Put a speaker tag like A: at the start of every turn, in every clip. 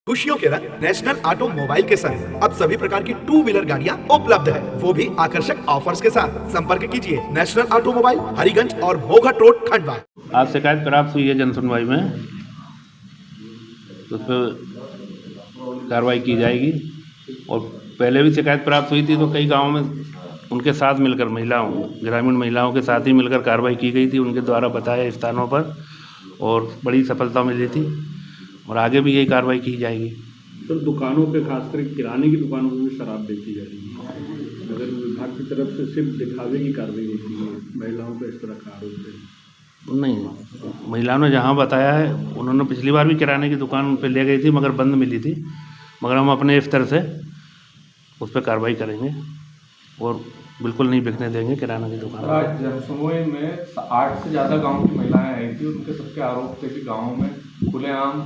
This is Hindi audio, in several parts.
A: खुशियों के रंग नेशनल ऑटोमोबाइल के संग अब सभी प्रकार की टू व्हीलर गाड़ियां उपलब्ध है, वो भी आकर्षक ऑफर्स के साथ। संपर्क कीजिए नेशनल ऑटोमोबाइल, हरिगंज और मोघट रोड, खंडवा।
B: आज शिकायत प्राप्त हुई है जन सुनवाई में, तो उस पर कार्रवाई की जाएगी। और पहले भी शिकायत प्राप्त हुई थी तो कई गांवों में उनके साथ मिलकर ग्रामीण महिलाओं के साथ ही मिलकर कार्रवाई की गई थी, उनके द्वारा बताए स्थानों पर, और बड़ी सफलता मिली थी। और आगे भी यही कार्रवाई की जाएगी।
C: तो दुकानों पे खासकर किराने की दुकानों पर भी शराब बेची जा रही है, अगर विभाग की तरफ से सिर्फ दिखावे की कार्रवाई होती है, महिलाओं पर इस तरह का आरोप है?
B: नहीं, महिलाओं ने जहाँ बताया है, उन्होंने पिछली बार भी किराने की दुकान पे ले गई थी मगर बंद मिली थी। मगर हम अपने स्तर से उस पर कार्रवाई करेंगे और बिल्कुल नहीं बिकने देंगे किराना की दुकान।
D: आज जनसुनवाई में 8 से ज़्यादा गांव की महिलाएं आई थी। उनके सबके आरोप थे कि गाँव में खुलेआम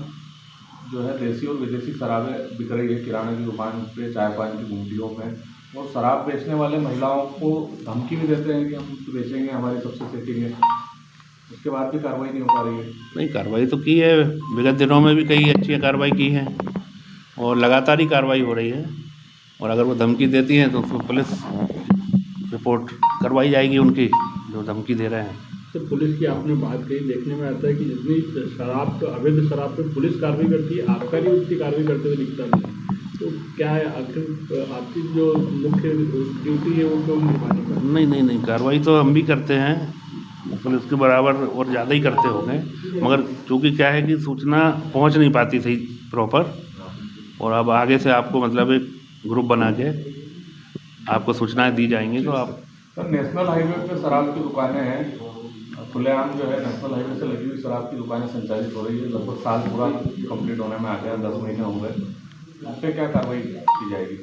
D: जो है देसी और विदेशी शराबें बिक रही है किराने की दुकान पे, चाय पान की गुमटियों में। और शराब बेचने वाले महिलाओं को धमकी भी देते हैं कि हम बेचेंगे, हमारी सबसे सेटिंग है। उसके बाद भी कार्रवाई नहीं हो पा रही है।
B: नहीं, कार्रवाई तो की है, विगत दिनों में भी कई अच्छी कार्रवाई की है और लगातार ही कार्रवाई हो रही है। और अगर वो धमकी देती हैं तो उसको पुलिस रिपोर्ट करवाई जाएगी उनकी, जो धमकी दे रहे हैं।
C: तो पुलिस की आपने बात कही, देखने में आता है कि जितनी शराब तो अवैध शराब पे पुलिस कार्रवाई करती है, आपका भी उतनी कार्रवाई करते हुए दिखता नहीं। तो क्या है, आखिर आपकी जो मुख्य ड्यूटी है वो क्यों निभानी पड़ती है?
B: नहीं, कार्रवाई तो हम भी करते हैं, पुलिस के बराबर और ज़्यादा ही करते होंगे। मगर चूँकि क्या है कि सूचना पहुंच नहीं पाती थी प्रॉपर, और अब आगे से आपको मतलब एक ग्रुप बना के आपको सूचनाएं दी जाएंगी। तो आप
D: सर, नेशनल हाईवे पे शराब की दुकानें हैं, खुलेआम जो है नेशनल हाईवे से लगी हुई शराब की दुकानें संचालित हो रही है। लगभग साल पूरा कंप्लीट होने में आ गया, 10 महीने हो गए। उस पर क्या कार्रवाई की जाएगी?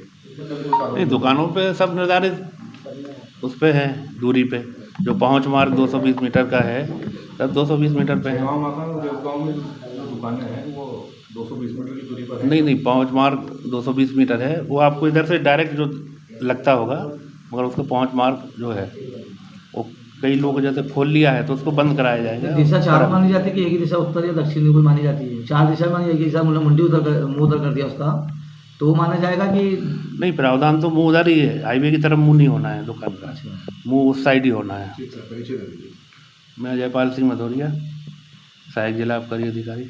B: नहीं, दुकानों पे सब निर्धारित उस पे है दूरी पे, जो पहुंच मार्ग 220 मीटर का है, तब 220 मीटर पे है।
D: देवगांव में जो दुकानें हैं वो 220 मीटर की दूरी पर है?
B: नहीं, पहुंच मार्ग 220 मीटर है, वो आपको इधर से डायरेक्ट जो लगता होगा, मगर उसका पहुंच मार्ग जो है वो कई लोग जैसे खोल लिया है तो उसको बंद कराया जाएगा।
E: दिशा 4 मानी जाती है कि एक ही दिशा उत्तर या दक्षिण कोई मानी जाती है? 4 दिशा मानी जाएगी, दिशा मतलब मुंह उधर कर दिया उसका, तो वो माना जाएगा कि
B: नहीं? प्रावधान तो मुँह उधर ही है, हाईवे की तरफ मुँह नहीं होना है दुकान का, मुँह उस साइड ही होना है। मैं जयपाल सिंह मधोरिया, सहायक जिला आबकारी अधिकारी।